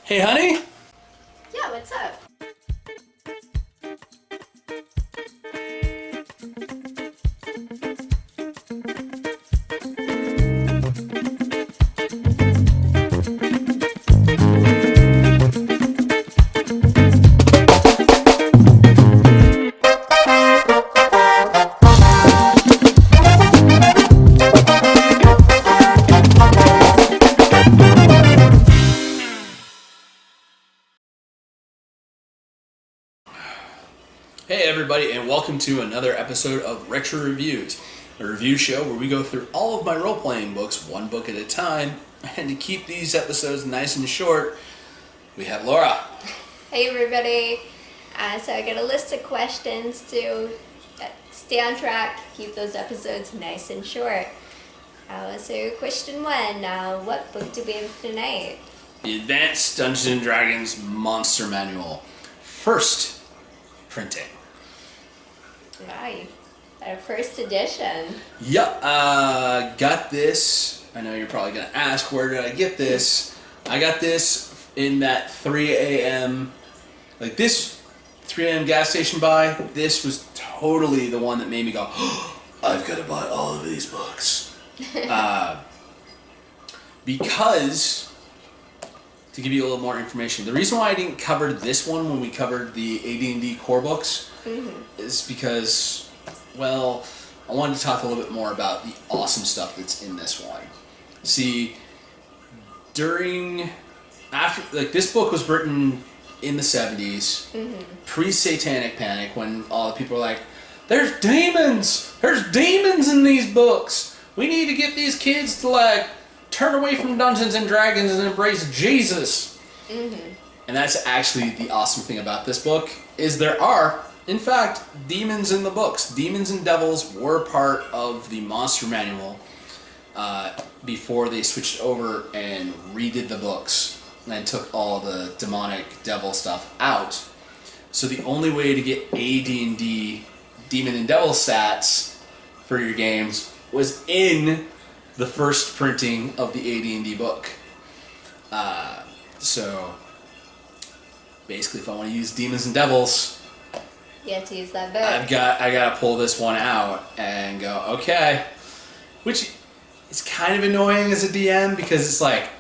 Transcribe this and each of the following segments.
Hey, honey. Yeah, what's up? Hey, everybody, and welcome to another episode of Retro Reviews, a review show where we go through all of my role-playing books, one book at a time. And to keep these episodes nice and short, we have Laura. Hey everybody. So I got a list of questions to stay on track, keep those episodes nice and short. So question one, what book do we have tonight? The Advanced Dungeons & Dragons Monster Manual. First printing. Right, our first edition. Yep, got this. I know you're probably going to ask, where did I get this? I got this in that 3 a.m. Like this 3 a.m. gas station buy. This was totally the one that made me go, oh, I've got to buy all of these books. Because, to give you a little more information, the reason why I didn't cover this one when we covered the AD&D core books is because, well, I wanted to talk a little bit more about the awesome stuff that's in this one. See, this book was written in the 70s, pre-Satanic Panic, when all the people were like, there's demons in these books. We need to get these kids to turn away from Dungeons and Dragons and embrace Jesus. And that's actually the awesome thing about this book, is there are, in fact, demons in the books. Demons and devils were part of the Monster Manual before they switched over and redid the books and took all the demonic devil stuff out. So the only way to get AD&D demon and devil stats for your games was in the first printing of the AD&D book. So basically, if I want to use demons and devils, You have to use that book. I gotta pull this one out and go, okay. Which is kind of annoying as a DM, because it's like,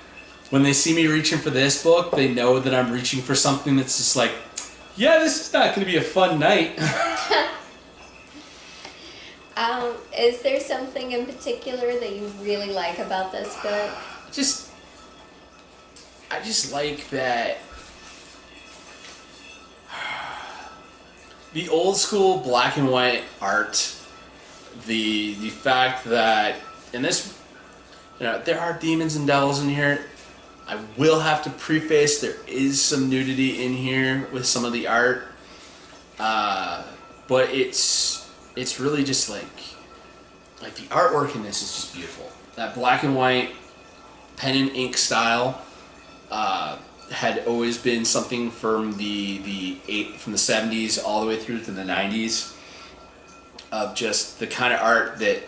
when they see me reaching for this book, they know that I'm reaching for something that's just like, yeah, this is not going to be a fun night. Is there something in particular that you really like about this book? I just like that the old school black and white art, the fact that in this, there are demons and devils in here. I will have to preface, there is some nudity in here with some of the art, but it's really just like the artwork in this is just beautiful. That black and white pen and ink style had always been something from the 70s all the way through to the 90s, of just the kind of art that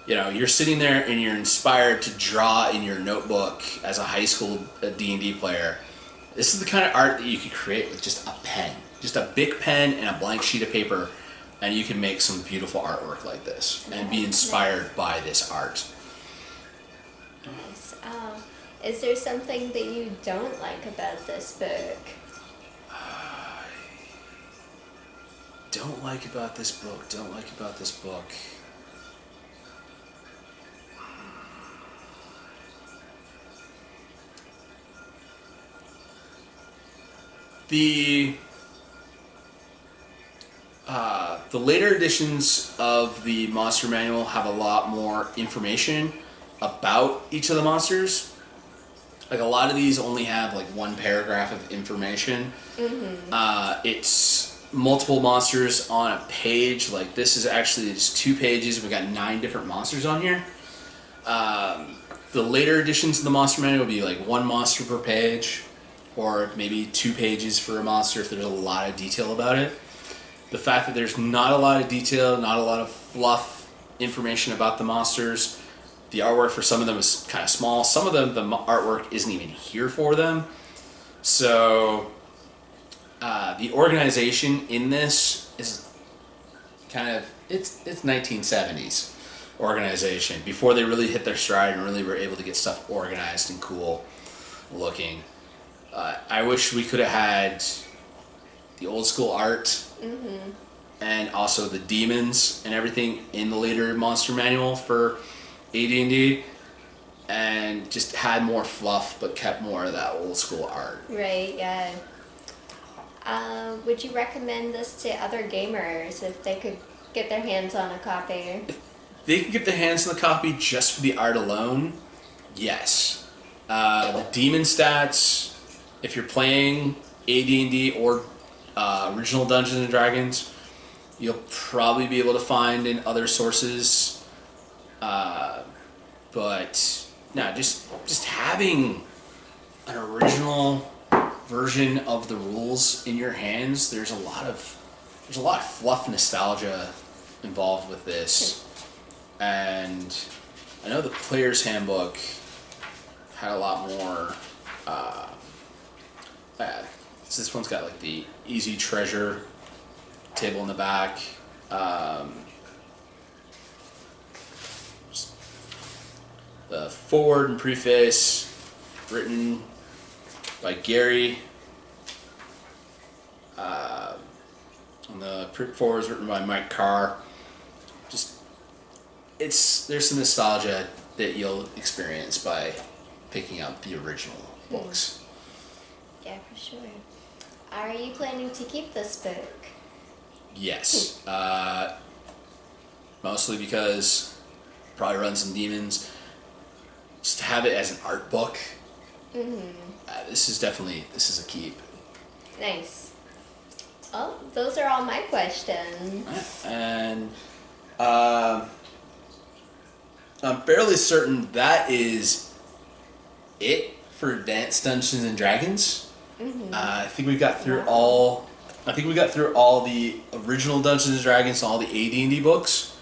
you're sitting there and you're inspired to draw in your notebook as a high school D&D player. This is the kind of art that you could create with just a pen, just a big pen and a blank sheet of paper, and you can make some beautiful artwork like this and be inspired by this art. Nice. Is there something that you don't like about this book? Don't like about this book. The later editions of the Monster Manual have a lot more information about each of the monsters. Like, a lot of these only have like one paragraph of information. It's multiple monsters on a page. Like, this is actually just 2 pages. We got 9 different monsters on here. The later editions of the Monster Manual will be like 1 monster per page, or maybe 2 pages for a monster if there's a lot of detail about it. The fact that there's not a lot of detail, not a lot of fluff information about the monsters. The artwork for some of them is kind of small. Some of them, the artwork isn't even here for them. So the organization in this is kind of it's 1970s organization before they really hit their stride and really were able to get stuff organized and cool looking. I wish we could have had the old school art and also the demons and everything in the later monster manual for AD&D, and just had more fluff but kept more of that old school art. Right, yeah. Would you recommend this to other gamers if they could get their hands on a copy? They can get their hands on the copy just for the art alone. Yes. The demon stats, if you're playing AD&D or original Dungeons and Dragons, you'll probably be able to find in other sources. But no, just having an original version of the rules in your hands, there's a lot of fluff, nostalgia involved with this. And I know the player's handbook had a lot more. So this one's got like the easy treasure table in the back. The forward and preface written by Gary. And the forward is written by Mike Carr. There's some nostalgia that you'll experience by picking up the original books. Yeah, for sure. Are you planning to keep this book? Yes. Mostly because probably run some demons. Just to have it as an art book. This is a keep. Nice. Well, those are all my questions. And I'm fairly certain that is it for Advanced Dungeons and Dragons. I think we got through all. I think we got through all the original Dungeons and Dragons, all the AD&D books.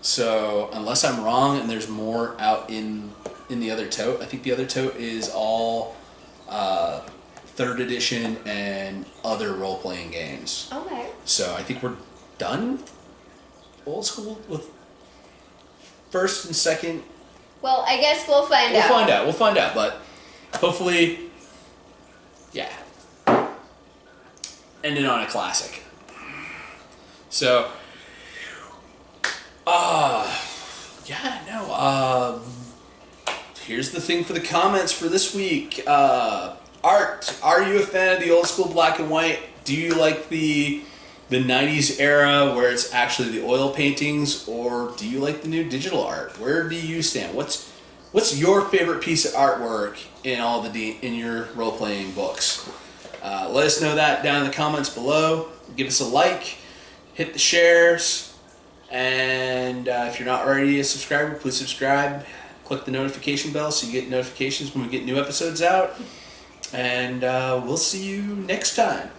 So unless I'm wrong, and there's more out in the other tote, I think the other tote is all 3rd edition and other role-playing games. Okay. So I think we're done. Old school with 1st and 2nd. Well, I guess we'll find out. We'll find out, but hopefully, yeah. Ended on a classic. So, here's the thing for the comments for this week. Art. Are you a fan of the old school black and white? Do you like the 90s era where it's actually the oil paintings, or do you like the new digital art? Where do you stand? What's your favorite piece of artwork in your role-playing books? Let us know that down in the comments below. Give us a like, hit the shares, and if you're not already a subscriber, please subscribe. Click the notification bell so you get notifications when we get new episodes out. And we'll see you next time.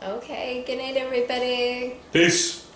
Okay, good night, everybody. Peace.